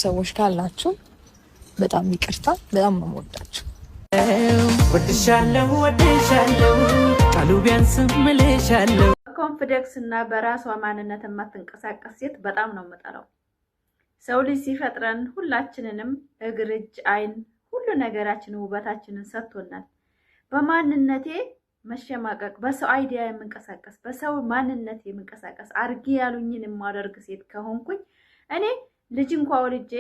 ሰዎች ካላችሁ በጣም ይቅርታ። በጣም ነው የምወዳችሁ። ወድሻለሁ ቃሉ ቢያንስም እልሻለሁ። ኮንፊደንስ እና በራሷ ማንነት የማትንቀሳቀስ ሴት በጣም ነው የምጠላው። ሰው ልጅ ሲፈጥረን ሁላችንንም እግር፣ እጅ፣ አይን ሁሉ ነገራችንን ውበታችንን ሰጥቶናል። በማንነቴ መሸማቀቅ፣ በሰው አይዲያ የምንቀሳቀስ፣ በሰው ማንነት የምንቀሳቀስ አርጌ ያሉኝን የማደርግ ሴት ከሆንኩኝ እኔ ልጅ እንኳን ወልጄ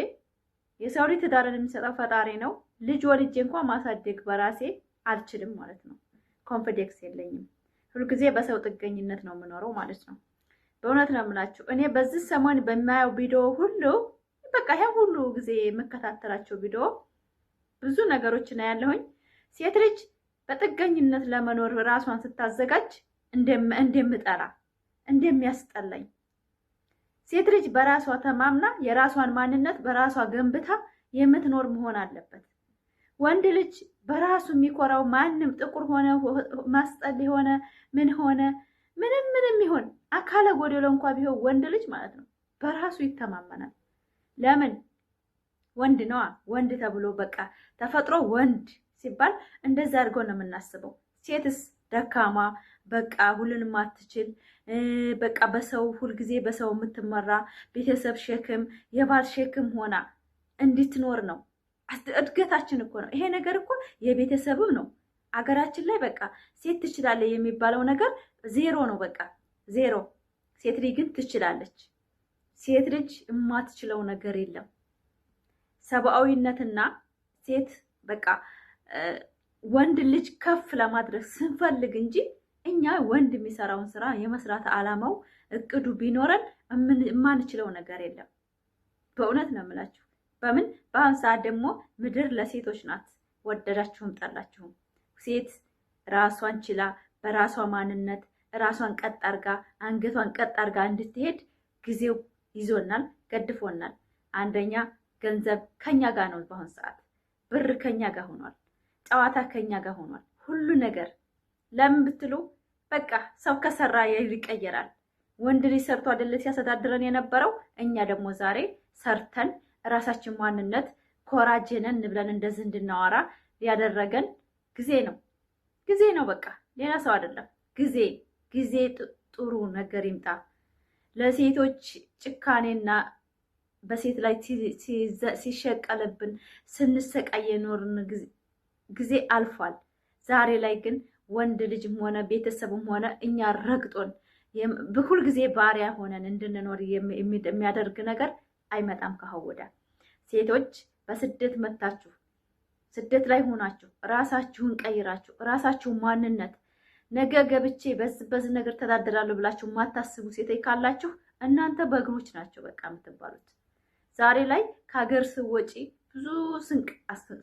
የሰው ልጅ ትዳርን የሚሰጠው ፈጣሪ ነው። ልጅ ወልጄ እንኳን ማሳደግ በራሴ አልችልም ማለት ነው። ኮንፊደንስ የለኝም። ሁልጊዜ በሰው ጥገኝነት ነው የምኖረው ማለት ነው። በእውነት ነው የምላችሁ። እኔ በዚህ ሰሞን በማየው ቪዲዮ ሁሉ በቃ ይሄ ሁሉ ጊዜ የምከታተላቸው ቪዲዮ ብዙ ነገሮች ነው ያለሁኝ። ሴት ልጅ በጥገኝነት ለመኖር ራሷን ስታዘጋጅ እንደምጠላ እንደሚያስጠላኝ፣ ሴት ልጅ በራሷ ተማምና የራሷን ማንነት በራሷ ገንብታ የምትኖር መሆን አለበት። ወንድ ልጅ በራሱ የሚኮራው ማንም ጥቁር ሆነ ማስጠል ሆነ ምን ሆነ ምንም ይሆን አካለ ጎደሎ እንኳን ቢሆን ወንድ ልጅ ማለት ነው በራሱ ይተማመናል። ለምን? ወንድ ነዋ። ወንድ ተብሎ በቃ ተፈጥሮ ወንድ ሲባል እንደዛ አድርገው ነው የምናስበው። ሴትስ ደካማ በቃ ሁሉንም አትችል በቃ በሰው ሁልጊዜ በሰው የምትመራ ቤተሰብ ሸክም የባል ሸክም ሆና እንድትኖር ነው። እድገታችን እኮ ነው ይሄ ነገር እኮ የቤተሰብም ነው። አገራችን ላይ በቃ ሴት ትችላለች የሚባለው ነገር ዜሮ ነው። በቃ ዜሮ። ሴት ልጅ ግን ትችላለች። ሴት ልጅ የማትችለው ነገር የለም። ሰብአዊነትና ሴት በቃ ወንድ ልጅ ከፍ ለማድረግ ስንፈልግ እንጂ እኛ ወንድ የሚሰራውን ስራ የመስራት አላማው እቅዱ ቢኖረን የማንችለው ነገር የለም። በእውነት ነው የምላችሁ። በምን በአሁን ሰዓት ደግሞ ምድር ለሴቶች ናት። ወደዳችሁም ጠላችሁም ሴት ራሷን ችላ በራሷ ማንነት ራሷን ቀጥ አርጋ አንገቷን ቀጥ አርጋ እንድትሄድ ጊዜው ይዞናል፣ ገድፎናል። አንደኛ ገንዘብ ከኛ ጋር ነው። በአሁን ሰዓት ብር ከኛ ጋር ሆኗል። ጨዋታ ከኛ ጋር ሆኗል። ሁሉ ነገር ለምን ብትሉ በቃ ሰው ከሰራ ይቀየራል። ወንድ ልጅ ሰርቶ አይደለ ሲያስተዳድረን የነበረው። እኛ ደግሞ ዛሬ ሰርተን ራሳችን ማንነት ኮራጀነን ብለን እንደዚህ እንድናወራ ያደረገን ጊዜ ነው። በቃ ሌላ ሰው አይደለም። ጊዜ ጥሩ ነገር ይምጣ። ለሴቶች ጭካኔና በሴት ላይ ሲሸቀልብን ስንሰቃይ የኖርን ጊዜ አልፏል። ዛሬ ላይ ግን ወንድ ልጅም ሆነ ቤተሰብም ሆነ እኛ ረግጦን በሁል ጊዜ ባሪያ ሆነን እንድንኖር የሚያደርግ ነገር አይመጣም ከወዳ። ሴቶች በስደት መታችሁ ስደት ላይ ሆናችሁ ራሳችሁን ቀይራችሁ ራሳችሁን ማንነት ነገ ገብቼ በዚህ ነገር ተዳድራለሁ ብላችሁ ማታስቡ ሴቶች ካላችሁ እናንተ በእግሮች ናቸው በቃ የምትባሉት። ዛሬ ላይ ከሀገር ስወጪ ብዙ ስንቅ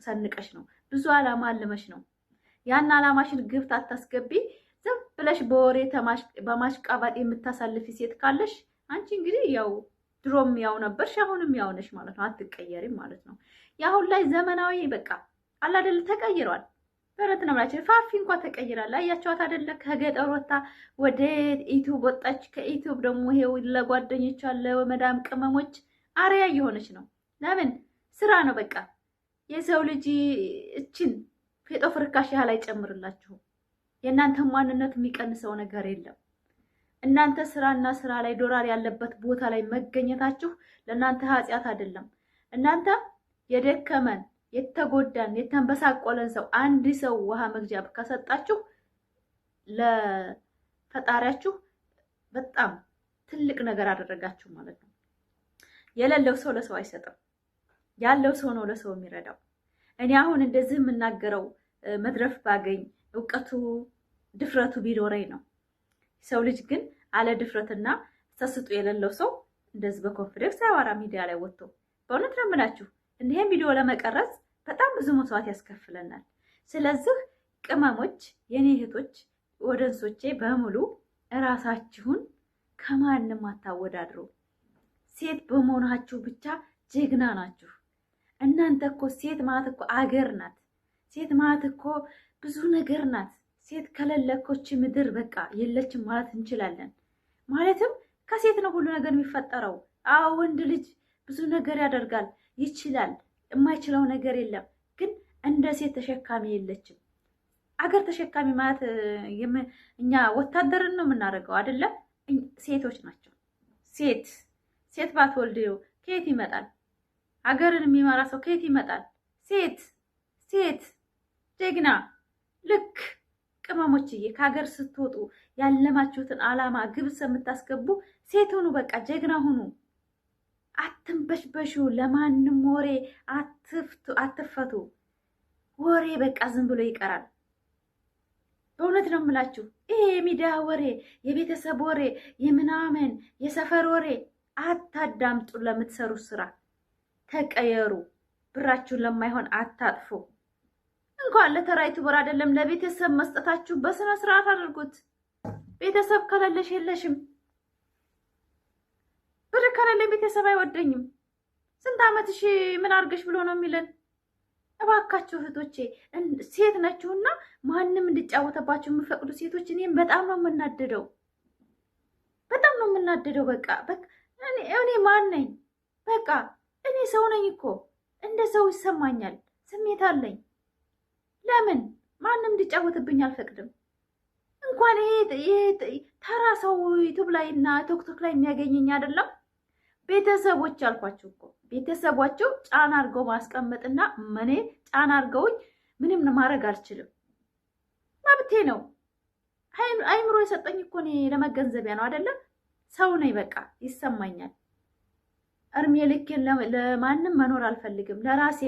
ሰንቀሽ ነው፣ ብዙ አላማ አልመሽ ነው። ያን አላማሽን ግብት አታስገቢ ዝም ብለሽ በወሬ በማሽቃባጥ የምታሳልፊ ሴት ካለሽ አንቺ እንግዲህ ያው ድሮም ያው ነበርሽ አሁንም ያው ነሽ ማለት ነው። አትቀየሪም ማለት ነው። ያሁን ላይ ዘመናዊ በቃ አላደል ተቀይሯል። በረት ነው ማለት ፋፊ እንኳን ተቀይራል። አያችኋት አይደለ? ከገጠር ወጣ ወደ ዩቲዩብ ወጣች። ከዩቲዩብ ደግሞ ይሄው ለጓደኞቿ ለመዳም ቅመሞች አሪያ እየሆነች ነው። ለምን? ስራ ነው በቃ። የሰው ልጅ እችን ፌጦ ፍርካሽ ያህል አይጨምርላችሁም። የእናንተ ማንነት የሚቀንሰው ነገር የለም። እናንተ ስራና ስራ ላይ ዶላር ያለበት ቦታ ላይ መገኘታችሁ ለእናንተ ኃጢአት አይደለም። እናንተ የደከመን የተጎዳን የተንበሳቆለን ሰው አንድ ሰው ውሃ መግጃ ከሰጣችሁ ለፈጣሪያችሁ በጣም ትልቅ ነገር አደረጋችሁ ማለት ነው። የሌለው ሰው ለሰው አይሰጥም። ያለው ሰው ነው ለሰው የሚረዳው። እኔ አሁን እንደዚህ የምናገረው መድረፍ ባገኝ እውቀቱ ድፍረቱ ቢኖረኝ ነው። ሰው ልጅ ግን አለ ድፍረትና ተሰጥቶ የሌለው ሰው እንደዚህ በኮንፊደንስ አያወራ ሚዲያ ላይ ወጥቶ። በእውነት ነው የምላችሁ እንዲህም ቪዲዮ ለመቀረጽ በጣም ብዙ መስዋዕት ያስከፍለናል። ስለዚህ ቅመሞች፣ የኔ እህቶች፣ ወደንሶቼ በሙሉ እራሳችሁን ከማንም አታወዳድሩ። ሴት በመሆናችሁ ብቻ ጀግና ናችሁ። እናንተ እኮ ሴት ማለት እኮ አገር ናት። ሴት ማለት እኮ ብዙ ነገር ናት። ሴት ከሌለኮች ምድር በቃ የለችም ማለት እንችላለን። ማለትም ከሴት ነው ሁሉ ነገር የሚፈጠረው። አዎ ወንድ ልጅ ብዙ ነገር ያደርጋል፣ ይችላል። የማይችለው ነገር የለም። ግን እንደ ሴት ተሸካሚ የለችም። አገር ተሸካሚ ማለት እኛ ወታደርን ነው የምናደርገው አይደለም። ሴቶች ናቸው። ሴት ባትወልድ ከየት ይመጣል? አገርን የሚመራ ሰው ከየት ይመጣል? ሴት ጀግና። ልክ ቅመሞችዬ ከሀገር ስትወጡ ያለማችሁትን አላማ ግብ የምታስገቡ ሴት ሁኑ። በቃ ጀግና ሁኑ። አትንበሽበሹ። ለማንም ወሬ አትፈቱ። ወሬ በቃ ዝም ብሎ ይቀራል። በእውነት ነው የምላችሁ። ይሄ የሚዲያ ወሬ፣ የቤተሰብ ወሬ፣ የምናምን የሰፈር ወሬ አታዳምጡ። ለምትሰሩት ስራ ተቀየሩ። ብራችሁን ለማይሆን አታጥፉ። እንኳን ለተራ ዩቱበር አይደለም ለቤተሰብ መስጠታችሁ በስነ ስርዓት አድርጉት። ቤተሰብ ከሌለሽ የለሽም። ብር ከሌለኝ ቤተሰብ አይወደኝም። ስንት ዓመትሽ ምን አድርገሽ ብሎ ነው የሚለን? እባካችሁ እህቶቼ ሴት ናችሁና ማንም እንዲጫወተባችሁ የምፈቅዱ ሴቶች እኔም በጣም ነው የምናደደው። በቃ እኔ ማን ነኝ? በቃ እኔ ሰው ነኝ እኮ እንደ ሰው ይሰማኛል፣ ስሜት አለኝ። ለምን ማንም እንዲጫወትብኝ አልፈቅድም። እንኳን ይሄ ተራ ሰው ዩቱብ ላይ እና ቲክቶክ ላይ የሚያገኘኝ አይደለም። ቤተሰቦች አልኳችሁ እኮ ቤተሰቦቻቸው ጫና አድርገው ማስቀመጥና እኔ ጫና አድርገውኝ ምንም ማድረግ አልችልም። መብቴ ነው። አይምሮ የሰጠኝ እኮ እኔ ለመገንዘቢያ ነው አይደለም። ሰው ነኝ። በቃ ይሰማኛል። እርሜ ልኬን ለማንም መኖር አልፈልግም። ለራሴ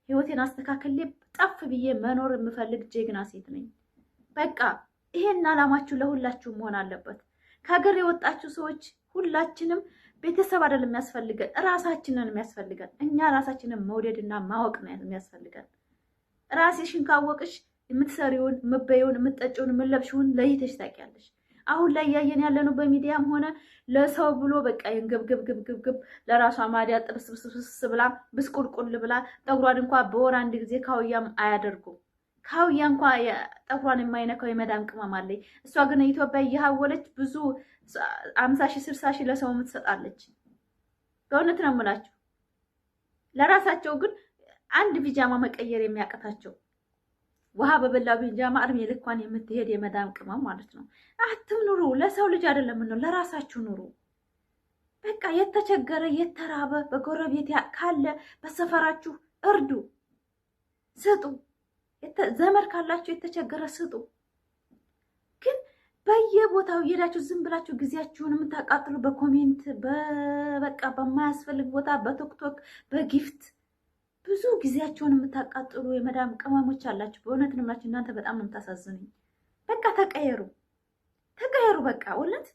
ህይወቴን አስተካክሌ ጠፍ ብዬ መኖር የምፈልግ ጀግና ሴት ነኝ። በቃ ይሄን አላማችሁ ለሁላችሁም መሆን አለበት። ከሀገር የወጣችሁ ሰዎች ሁላችንም ቤተሰብ አይደለም የሚያስፈልገን፣ ራሳችንን የሚያስፈልገን። እኛ ራሳችንን መውደድና ማወቅ ነው የሚያስፈልገን። ራስሽን ካወቅሽ የምትሰሪውን፣ የምትበይውን፣ የምትጠጪውን፣ የምትለብሽውን ለይተሽ ታውቂያለሽ። አሁን ላይ እያየን ያለነው በሚዲያም ሆነ ለሰው ብሎ በቃ ግብ ለራሷ ማዲያ ጥብስብስብስ ብላ ብስቁልቁል ብላ ጠጉሯን እንኳ በወር አንድ ጊዜ ካውያም አያደርጉም። ካውያ እንኳ ጠጉሯን የማይነካው የመዳም ቅመም አለኝ። እሷ ግን ኢትዮጵያ እየሀወለች ብዙ 50,000 60,000 ለሰው የምትሰጣለች። በእውነት ነው የምላችሁ። ለራሳቸው ግን አንድ ቢጃማ መቀየር የሚያቀታቸው ውሃ በበላው ቢጃማ እድሜ ልኳን የምትሄድ የመዳም ቅመም ማለት ነው። አትኑሩ። ለሰው ልጅ አይደለም ነው፣ ለራሳችሁ ኑሩ። በቃ የተቸገረ የተራበ በጎረቤት ካለ በሰፈራችሁ እርዱ፣ ስጡ። ዘመድ ካላችሁ የተቸገረ ስጡ። ግን በየቦታው እየሄዳችሁ ዝም ብላችሁ ጊዜያችሁን የምታቃጥሉ በኮሜንት በቃ በማያስፈልግ ቦታ በቲክቶክ በጊፍት ብዙ ጊዜያቸውን የምታቃጥሉ የመዳም ቅመሞች አላችሁ። በእውነት ንምላችሁ እናንተ በጣም ነው የምታሳዝኑኝ። በቃ ተቀየሩ። በቃ እውነት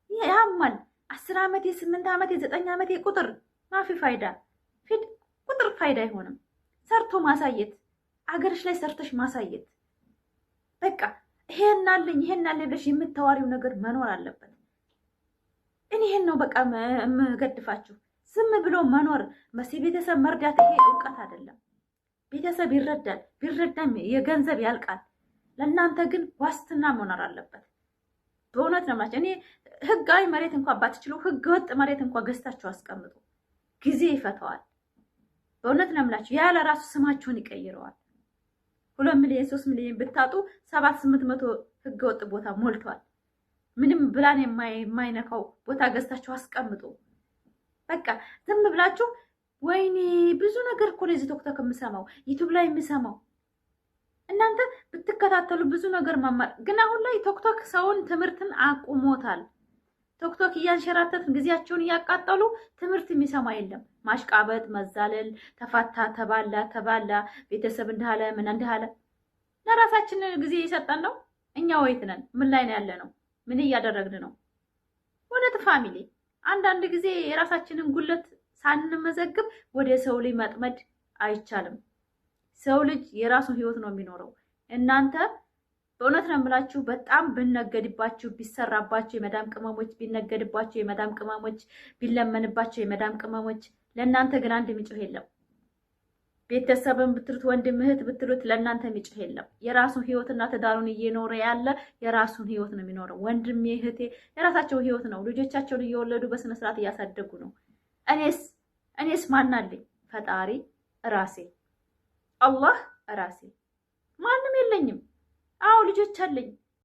ያማል። 10 ዓመት 8 ዓመት 9 ዓመት ቁጥር ማፊ ፋይዳ ቁጥር ፋይዳ አይሆንም። ሰርቶ ማሳየት፣ አገርሽ ላይ ሰርተሽ ማሳየት። በቃ ይሄን አለኝ ብለሽ የምታዋሪው ነገር መኖር አለበት። እኔ ይሄን ነው በቃ የምገድፋችሁ። ዝም ብሎ መኖር ቤተሰብ መርዳት ይሄ እውቀት አይደለም። ቤተሰብ ይረዳል፣ ቢረዳም የገንዘብ ያልቃል። ለእናንተ ግን ዋስትና መኖር አለበት። በእውነት ነው ማለት እኔ ህጋዊ መሬት እንኳን ባትችሉ ህገ ወጥ መሬት እንኳን ገዝታችሁ አስቀምጡ። ጊዜ ይፈታዋል። በእውነት ነው የምላችሁ። ያለ ራሱ ስማችሁን ይቀይረዋል። 2 ሚሊዮን 3 ሚሊዮን ብታጡ 700-800 ህገ ወጥ ቦታ ሞልቷል። ምንም ብላን የማይነካው ቦታ ገዝታችሁ አስቀምጡ። በቃ ዝም ብላችሁ ወይኔ ብዙ ነገር እኮ ነው እዚህ ቲክቶክ የምሰማው ዩቲዩብ ላይ የምሰማው። እናንተ ብትከታተሉ ብዙ ነገር ማማር። ግን አሁን ላይ ቲክቶክ ሰውን ትምህርትን አቁሞታል። ቲክቶክ እያንሸራተትን ጊዜያቸውን እያቃጠሉ ትምህርት የሚሰማ የለም። ማሽቃበጥ፣ መዛለል፣ ተፋታ፣ ተባላ፣ ቤተሰብ እንዳለ ምን እንዳለ። ለራሳችን ጊዜ እየሰጠን ነው። እኛ ወይት ነን? ምን ላይ ነው ያለ ነው? ምን እያደረግን ነው? ወደ ፋሚሊ አንዳንድ ጊዜ የራሳችንን ጉለት ሳንመዘግብ ወደ ሰው ላይ መጥመድ አይቻልም። ሰው ልጅ የራሱን ህይወት ነው የሚኖረው። እናንተ በእውነት ነው የምላችሁ በጣም ብነገድባችሁ፣ ቢሰራባችሁ የመዳም ቅመሞች፣ ቢነገድባችሁ የመዳም ቅመሞች፣ ቢለመንባችሁ የመዳም ቅመሞች፣ ለእናንተ ግን አንድ የሚጮህ የለም። ቤተሰብን ብትሉት ወንድም እህት ብትሉት ለእናንተ የሚጮህ የለም። የራሱን ህይወትና ትዳሩን እየኖረ ያለ የራሱን ህይወት ነው የሚኖረው። ወንድሜ እህቴ የራሳቸው ህይወት ነው። ልጆቻቸውን እየወለዱ በስነ ስርዓት እያሳደጉ ነው። እኔስ እኔስ ማናለኝ? ፈጣሪ ራሴ፣ አላህ ራሴ፣ ማንም የለኝም። አዎ ልጆች አለኝ፣